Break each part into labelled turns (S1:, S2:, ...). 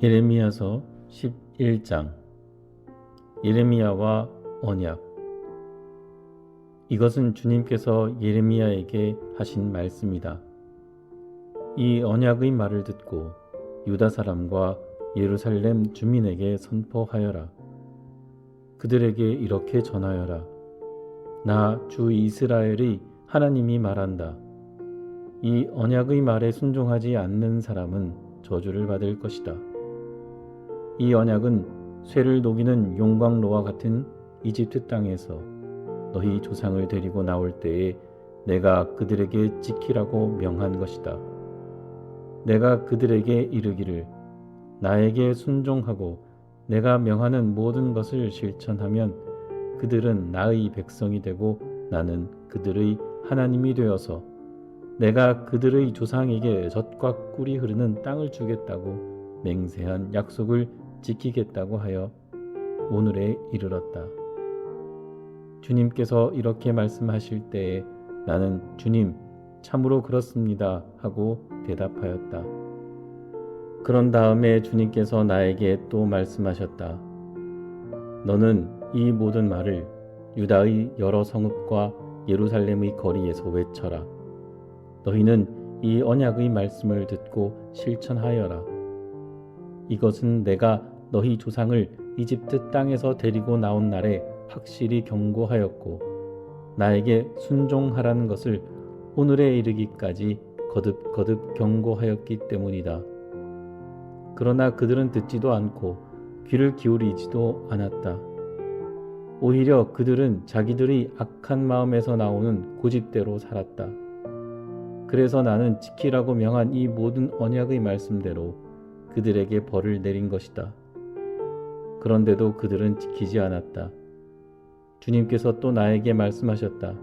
S1: 예레미야서 11장. 예레미야와 언약. 이것은 주님께서 예레미야에게 하신 말씀이다. 이 언약의 말을 듣고 유다 사람과 예루살렘 주민에게 선포하여라. 그들에게 이렇게 전하여라. 나 주 이스라엘의 하나님이 말한다. 이 언약의 말에 순종하지 않는 사람은 저주를 받을 것이다. 이 언약은 쇠를 녹이는 용광로와 같은 이집트 땅에서 너희 조상을 데리고 나올 때에 내가 그들에게 지키라고 명한 것이다. 내가 그들에게 이르기를 나에게 순종하고 내가 명하는 모든 것을 실천하면 그들은 나의 백성이 되고 나는 그들의 하나님이 되어서 내가 그들의 조상에게 젖과 꿀이 흐르는 땅을 주겠다고 맹세한 약속을 지키겠다고 하여 오늘에 이르렀다. 주님께서 이렇게 말씀하실 때에 나는 주님, 참으로 그렇습니다 하고 대답하였다. 그런 다음에 주님께서 나에게 또 말씀하셨다. 너는 이 모든 말을 유다의 여러 성읍과 예루살렘의 거리에서 외쳐라. 너희는 이 언약의 말씀을 듣고 실천하여라. 이것은 내가 너희 조상을 이집트 땅에서 데리고 나온 날에 확실히 경고하였고 나에게 순종하라는 것을 오늘에 이르기까지 거듭거듭 경고하였기 때문이다. 그러나 그들은 듣지도 않고 귀를 기울이지도 않았다. 오히려 그들은 자기들의 악한 마음에서 나오는 고집대로 살았다. 그래서 나는 지키라고 명한 이 모든 언약의 말씀대로 그들에게 벌을 내린 것이다. 그런데도 그들은 지키지 않았다. 주님께서 또 나에게 말씀하셨다.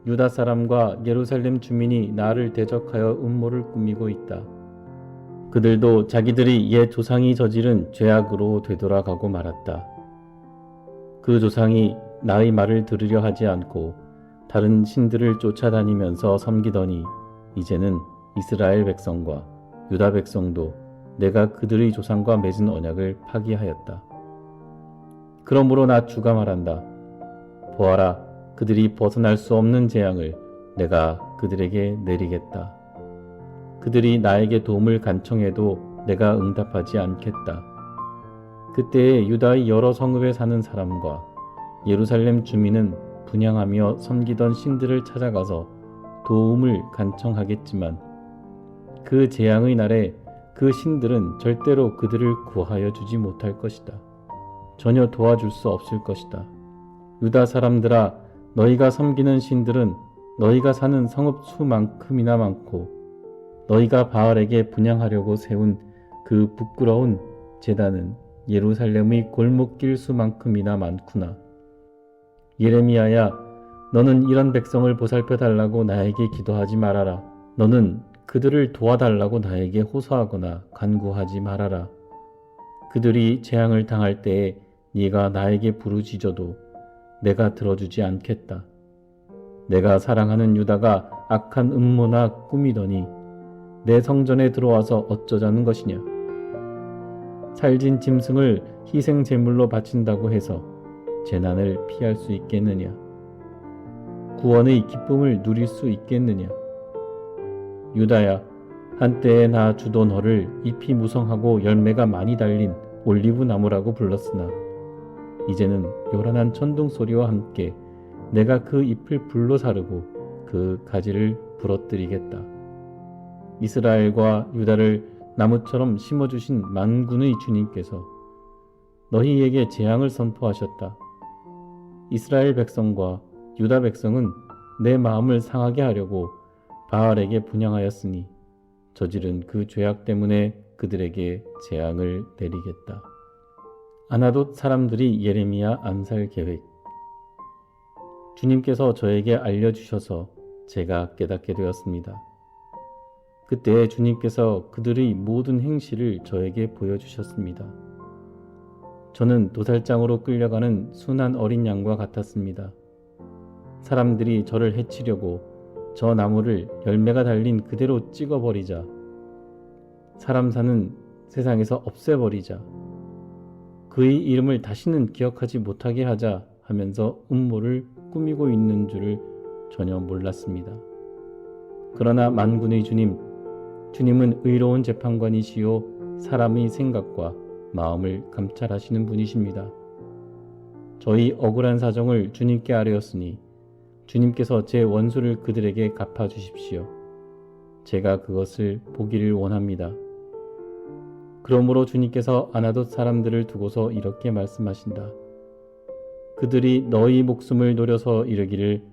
S1: 유다 사람과 예루살렘 주민이 나를 대적하여 음모를 꾸미고 있다. 그들도 자기들이 옛 조상이 저지른 죄악으로 되돌아가고 말았다. 그 조상이 나의 말을 들으려 하지 않고 다른 신들을 쫓아다니면서 섬기더니 이제는 이스라엘 백성과 유다 백성도 내가 그들의 조상과 맺은 언약을 파기하였다. 그러므로 나 주가 말한다. 보아라, 그들이 벗어날 수 없는 재앙을 내가 그들에게 내리겠다. 그들이 나에게 도움을 간청해도 내가 응답하지 않겠다. 그때에 유다의 여러 성읍에 사는 사람과 예루살렘 주민은 분향하며 섬기던 신들을 찾아가서 도움을 간청하겠지만 그 재앙의 날에 그 신들은 절대로 그들을 구하여 주지 못할 것이다. 전혀 도와줄 수 없을 것이다. 유다 사람들아, 너희가 섬기는 신들은 너희가 사는 성읍 수만큼이나 많고 너희가 바알에게 분향하려고 세운 그 부끄러운 제단은 예루살렘의 골목길 수만큼이나 많구나. 예레미야야, 너는 이런 백성을 보살펴 달라고 나에게 기도하지 말아라. 너는 그들을 도와달라고 나에게 호소하거나 간구하지 말아라. 그들이 재앙을 당할 때에 네가 나에게 부르짖어도 내가 들어주지 않겠다. 내가 사랑하는 유다가 악한 음모나 꾸미더니 내 성전에 들어와서 어쩌자는 것이냐. 살진 짐승을 희생 제물로 바친다고 해서 재난을 피할 수 있겠느냐. 구원의 기쁨을 누릴 수 있겠느냐. 유다야, 한때에 나 주도 너를 잎이 무성하고 열매가 많이 달린 올리브 나무라고 불렀으나 이제는 요란한 천둥 소리와 함께 내가 그 잎을 불로 사르고 그 가지를 부러뜨리겠다. 이스라엘과 유다를 나무처럼 심어주신 만군의 주님께서 너희에게 재앙을 선포하셨다. 이스라엘 백성과 유다 백성은 내 마음을 상하게 하려고 바알에게 분향하였으니 저지른 그 죄악 때문에 그들에게 재앙을 내리겠다. 아나돗 사람들이 예레미야 암살 계획. 주님께서 저에게 알려주셔서 제가 깨닫게 되었습니다. 그때 주님께서 그들의 모든 행실을 저에게 보여주셨습니다. 저는 도살장으로 끌려가는 순한 어린 양과 같았습니다. 사람들이 저를 해치려고 저 나무를 열매가 달린 그대로 찍어버리자 사람 사는 세상에서 없애버리자. 그의 이름을 다시는 기억하지 못하게 하자 하면서 음모를 꾸미고 있는 줄을 전혀 몰랐습니다. 그러나 만군의 주님, 주님은 의로운 재판관이시요 사람의 생각과 마음을 감찰하시는 분이십니다. 저희 억울한 사정을 주님께 아뢰었으니 주님께서 제 원수를 그들에게 갚아주십시오. 제가 그것을 보기를 원합니다. 그러므로 주님께서 아나돗 사람들을 두고서 이렇게 말씀하신다. 그들이 너희 목숨을 노려서 이르기를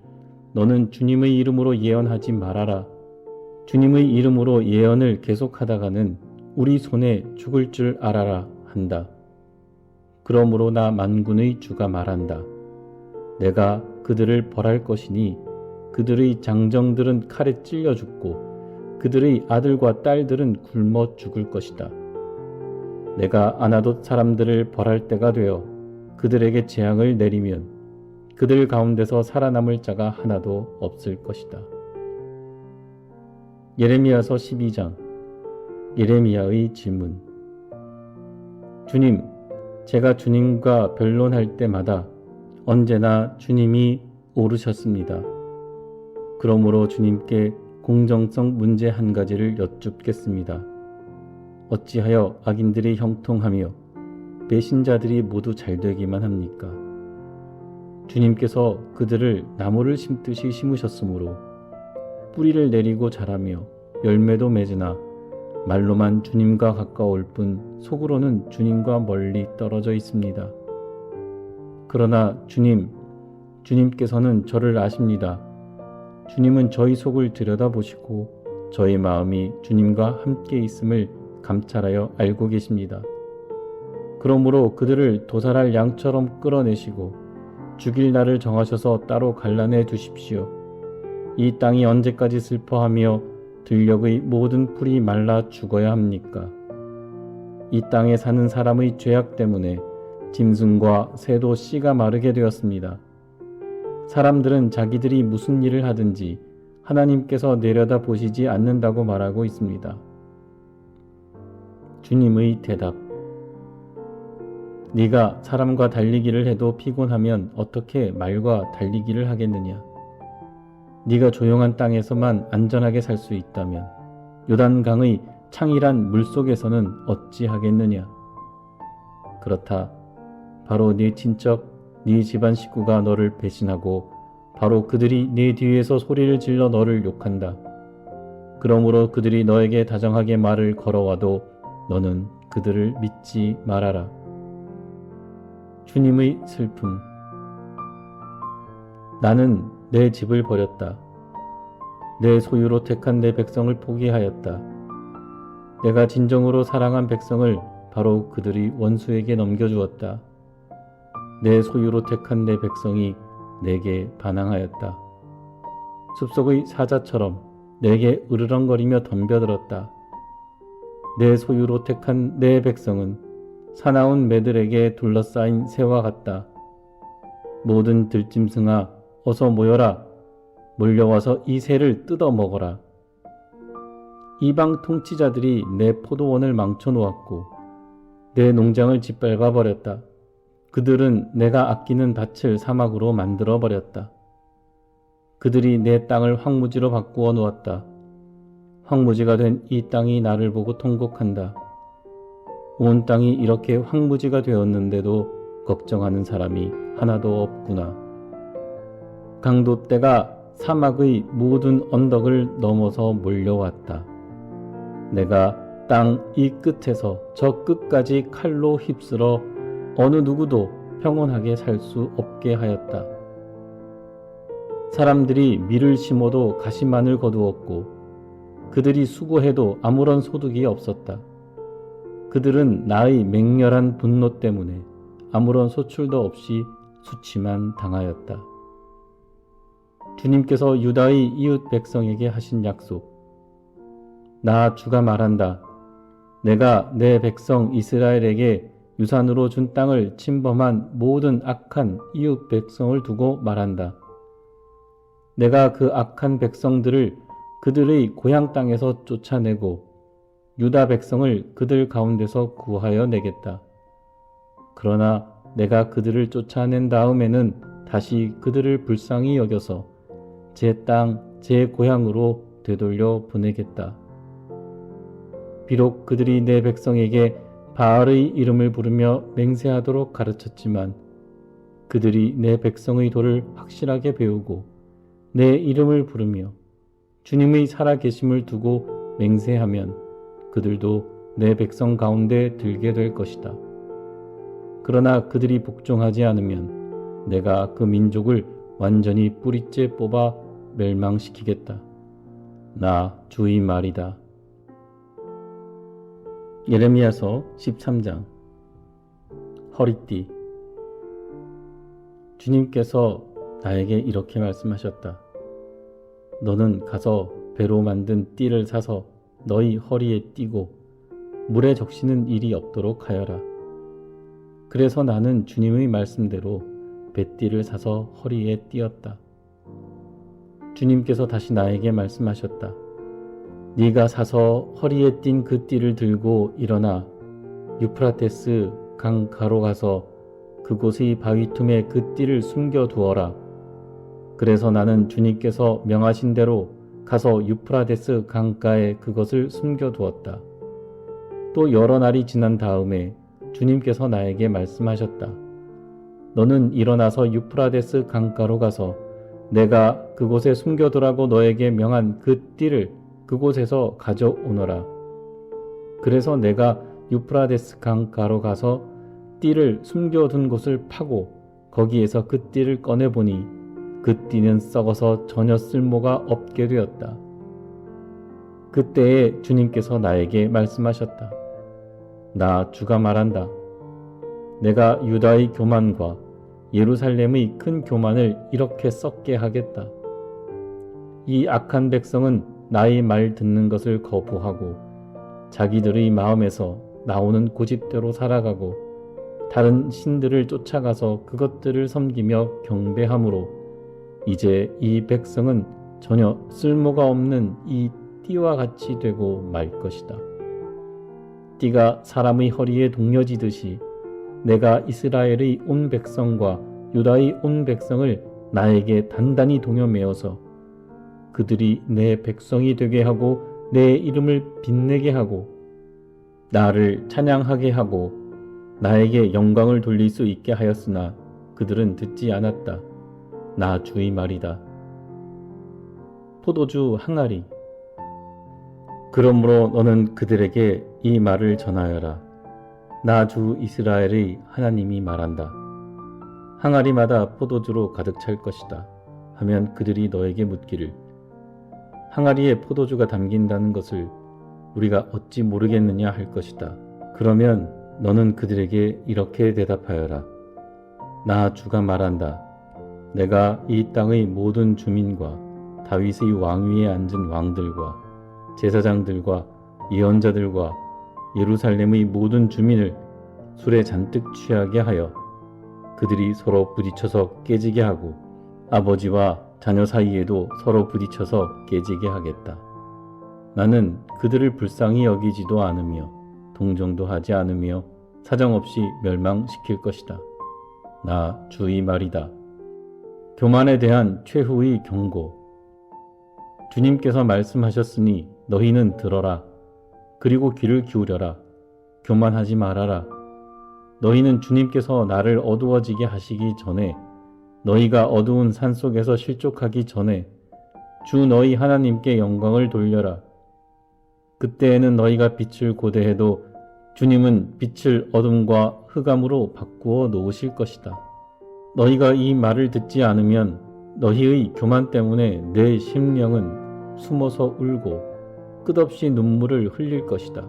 S1: 너는 주님의 이름으로 예언하지 말아라. 주님의 이름으로 예언을 계속하다가는 우리 손에 죽을 줄 알아라 한다. 그러므로 나 만군의 주가 말한다. 내가 그들을 벌할 것이니 그들의 장정들은 칼에 찔려 죽고 그들의 아들과 딸들은 굶어 죽을 것이다. 내가 아나돗 사람들을 벌할 때가 되어 그들에게 재앙을 내리면 그들 가운데서 살아남을 자가 하나도 없을 것이다. 예레미야서 12장. 예레미야의 질문. 주님, 제가 주님과 변론할 때마다 언제나 주님이 옳으셨습니다. 그러므로 주님께 공정성 문제 한 가지를 여쭙겠습니다. 어찌하여 악인들이 형통하며 배신자들이 모두 잘되기만 합니까? 주님께서 그들을 나무를 심듯이 심으셨으므로 뿌리를 내리고 자라며 열매도 맺으나 말로만 주님과 가까울 뿐 속으로는 주님과 멀리 떨어져 있습니다. 그러나 주님께서는 저를 아십니다. 주님은 저희 속을 들여다보시고 저희 마음이 주님과 함께 있음을 감찰하여 알고 계십니다. 그러므로 그들을 도살할 양처럼 끌어내시고 죽일 날을 정하셔서 따로 갈라내 두십시오. 이 땅이 언제까지 슬퍼하며 들녘의 모든 풀이 말라 죽어야 합니까? 이 땅에 사는 사람의 죄악 때문에 짐승과 새도 씨가 마르게 되었습니다. 사람들은 자기들이 무슨 일을 하든지 하나님께서 내려다 보시지 않는다고 말하고 있습니다. 주님의 대답. 네가 사람과 달리기를 해도 피곤하면 어떻게 말과 달리기를 하겠느냐? 네가 조용한 땅에서만 안전하게 살 수 있다면 요단강의 창이란 물속에서는 어찌하겠느냐? 그렇다. 바로 네 친척, 네 집안 식구가 너를 배신하고 바로 그들이 네 뒤에서 소리를 질러 너를 욕한다. 그러므로 그들이 너에게 다정하게 말을 걸어와도 너는 그들을 믿지 말아라. 주님의 슬픔. 나는 내 집을 버렸다. 내 소유로 택한 내 백성을 포기하였다. 내가 진정으로 사랑한 백성을 바로 그들이 원수에게 넘겨주었다. 내 소유로 택한 내 백성이 내게 반항하였다. 숲속의 사자처럼 내게 으르렁거리며 덤벼들었다. 내 소유로 택한 내 백성은 사나운 매들에게 둘러싸인 새와 같다. 모든 들짐승아 어서 모여라. 몰려와서 이 새를 뜯어 먹어라. 이방 통치자들이 내 포도원을 망쳐놓았고 내 농장을 짓밟아 버렸다. 그들은 내가 아끼는 밭을 사막으로 만들어 버렸다. 그들이 내 땅을 황무지로 바꾸어 놓았다. 황무지가 된 이 땅이 나를 보고 통곡한다. 온 땅이 이렇게 황무지가 되었는데도 걱정하는 사람이 하나도 없구나. 강도떼가 사막의 모든 언덕을 넘어서 몰려왔다. 내가 땅 이 끝에서 저 끝까지 칼로 휩쓸어 어느 누구도 평온하게 살 수 없게 하였다. 사람들이 밀을 심어도 가시만을 거두었고 그들이 수고해도 아무런 소득이 없었다. 그들은 나의 맹렬한 분노 때문에 아무런 소출도 없이 수치만 당하였다. 주님께서 유다의 이웃 백성에게 하신 약속. 나 주가 말한다. 내가 내 백성 이스라엘에게 유산으로 준 땅을 침범한 모든 악한 이웃 백성을 두고 말한다. 내가 그 악한 백성들을 그들의 고향 땅에서 쫓아내고 유다 백성을 그들 가운데서 구하여 내겠다. 그러나 내가 그들을 쫓아낸 다음에는 다시 그들을 불쌍히 여겨서 제 땅, 제 고향으로 되돌려 보내겠다. 비록 그들이 내 백성에게 바알의 이름을 부르며 맹세하도록 가르쳤지만 그들이 내 백성의 도를 확실하게 배우고 내 이름을 부르며 주님의 살아계심을 두고 맹세하면 그들도 내 백성 가운데 들게 될 것이다. 그러나 그들이 복종하지 않으면 내가 그 민족을 완전히 뿌리째 뽑아 멸망시키겠다. 나 주의 말이다. 예레미야서 13장. 허리띠. 주님께서 나에게 이렇게 말씀하셨다. 너는 가서 배로 만든 띠를 사서 너희 허리에 띠고 물에 적시는 일이 없도록 하여라. 그래서 나는 주님의 말씀대로 배띠를 사서 허리에 띠었다. 주님께서 다시 나에게 말씀하셨다. 네가 사서 허리에 띈 그 띠를 들고 일어나 유프라테스 강 가로 가서 그곳의 바위 틈에 그 띠를 숨겨 두어라. 그래서 나는 주님께서 명하신 대로 가서 유프라테스 강가에 그것을 숨겨 두었다. 또 여러 날이 지난 다음에 주님께서 나에게 말씀하셨다. 너는 일어나서 유프라테스 강가로 가서 내가 그곳에 숨겨두라고 너에게 명한 그 띠를 그곳에서 가져오너라. 그래서 내가 유프라테스 강가로 가서 띠를 숨겨둔 곳을 파고 거기에서 그 띠를 꺼내보니 그 띠는 썩어서 전혀 쓸모가 없게 되었다. 그때에 주님께서 나에게 말씀하셨다. 나 주가 말한다. 내가 유다의 교만과 예루살렘의 큰 교만을 이렇게 썩게 하겠다. 이 악한 백성은 나의 말 듣는 것을 거부하고 자기들의 마음에서 나오는 고집대로 살아가고 다른 신들을 쫓아가서 그것들을 섬기며 경배함으로 이제 이 백성은 전혀 쓸모가 없는 이 띠와 같이 되고 말 것이다. 띠가 사람의 허리에 동여지듯이 내가 이스라엘의 온 백성과 유다의 온 백성을 나에게 단단히 동여매어서 그들이 내 백성이 되게 하고 내 이름을 빛내게 하고 나를 찬양하게 하고 나에게 영광을 돌릴 수 있게 하였으나 그들은 듣지 않았다. 나 주의 말이다. 포도주 항아리. 그러므로 너는 그들에게 이 말을 전하여라. 나 주 이스라엘의 하나님이 말한다. 항아리마다 포도주로 가득 찰 것이다. 하면 그들이 너에게 묻기를 항아리에 포도주가 담긴다는 것을 우리가 어찌 모르겠느냐 할 것이다. 그러면 너는 그들에게 이렇게 대답하여라. 나 주가 말한다. 내가 이 땅의 모든 주민과 다윗의 왕위에 앉은 왕들과 제사장들과 예언자들과 예루살렘의 모든 주민을 술에 잔뜩 취하게 하여 그들이 서로 부딪혀서 깨지게 하고 아버지와 자녀 사이에도 서로 부딪혀서 깨지게 하겠다. 나는 그들을 불쌍히 여기지도 않으며 동정도 하지 않으며 사정없이 멸망시킬 것이다. 나 주의 말이다. 교만에 대한 최후의 경고. 주님께서 말씀하셨으니 너희는 들어라. 그리고 귀를 기울여라. 교만하지 말아라. 너희는 주님께서 나를 어두워지게 하시기 전에 너희가 어두운 산속에서 실족하기 전에 주 너희 하나님께 영광을 돌려라. 그때에는 너희가 빛을 고대해도 주님은 빛을 어둠과 흑암으로 바꾸어 놓으실 것이다. 너희가 이 말을 듣지 않으면 너희의 교만 때문에 내 심령은 숨어서 울고 끝없이 눈물을 흘릴 것이다.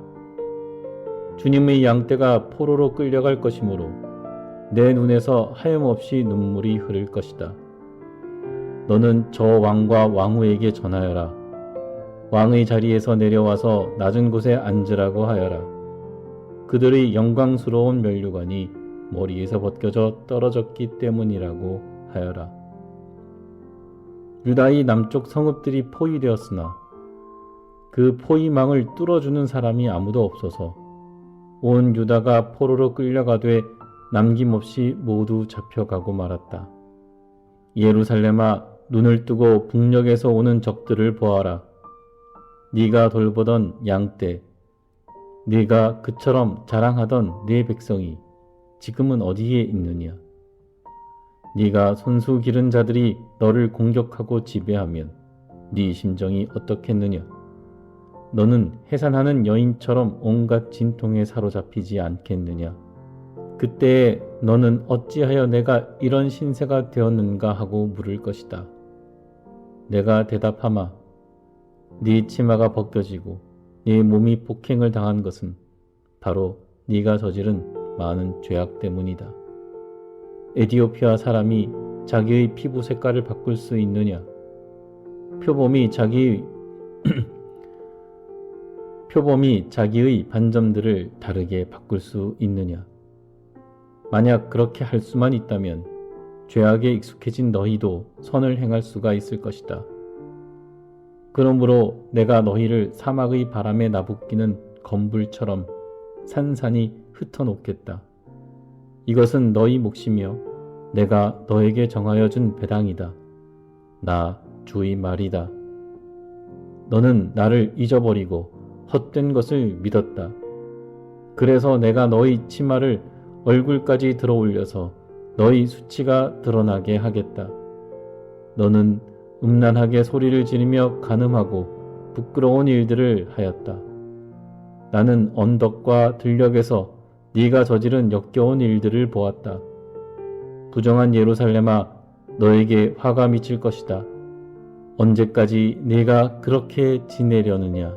S1: 주님의 양떼가 포로로 끌려갈 것이므로 내 눈에서 하염없이 눈물이 흐를 것이다. 너는 저 왕과 왕후에게 전하여라. 왕의 자리에서 내려와서 낮은 곳에 앉으라고 하여라. 그들의 영광스러운 면류관이 머리에서 벗겨져 떨어졌기 때문이라고 하여라. 유다의 남쪽 성읍들이 포위되었으나 그 포위망을 뚫어주는 사람이 아무도 없어서 온 유다가 포로로 끌려가되 남김없이 모두 잡혀가고 말았다. 예루살렘아, 눈을 뜨고 북녘에서 오는 적들을 보아라. 네가 돌보던 양떼, 네가 그처럼 자랑하던 네 백성이 지금은 어디에 있느냐? 네가 손수 기른 자들이 너를 공격하고 지배하면 네 심정이 어떻겠느냐? 너는 해산하는 여인처럼 온갖 진통에 사로잡히지 않겠느냐? 그때에 너는 어찌하여 내가 이런 신세가 되었는가 하고 물을 것이다. 내가 대답하마, 네 치마가 벗겨지고 네 몸이 폭행을 당한 것은 바로 네가 저지른 많은 죄악 때문이다. 에디오피아 사람이 자기의 피부 색깔을 바꿀 수 있느냐? 표범이 자기의 반점들을 다르게 바꿀 수 있느냐? 만약 그렇게 할 수만 있다면 죄악에 익숙해진 너희도 선을 행할 수가 있을 것이다. 그러므로 내가 너희를 사막의 바람에 나부끼는 검불처럼 산산이 흩어놓겠다. 이것은 너희 몫이며 내가 너에게 정하여 준 배당이다. 나 주의 말이다. 너는 나를 잊어버리고 헛된 것을 믿었다. 그래서 내가 너희 치마를 얼굴까지 들어올려서 너희 수치가 드러나게 하겠다. 너는 음란하게 소리를 지르며 간음하고 부끄러운 일들을 하였다. 나는 언덕과 들녘에서 네가 저지른 역겨운 일들을 보았다. 부정한 예루살렘아, 너에게 화가 미칠 것이다. 언제까지 네가 그렇게 지내려느냐?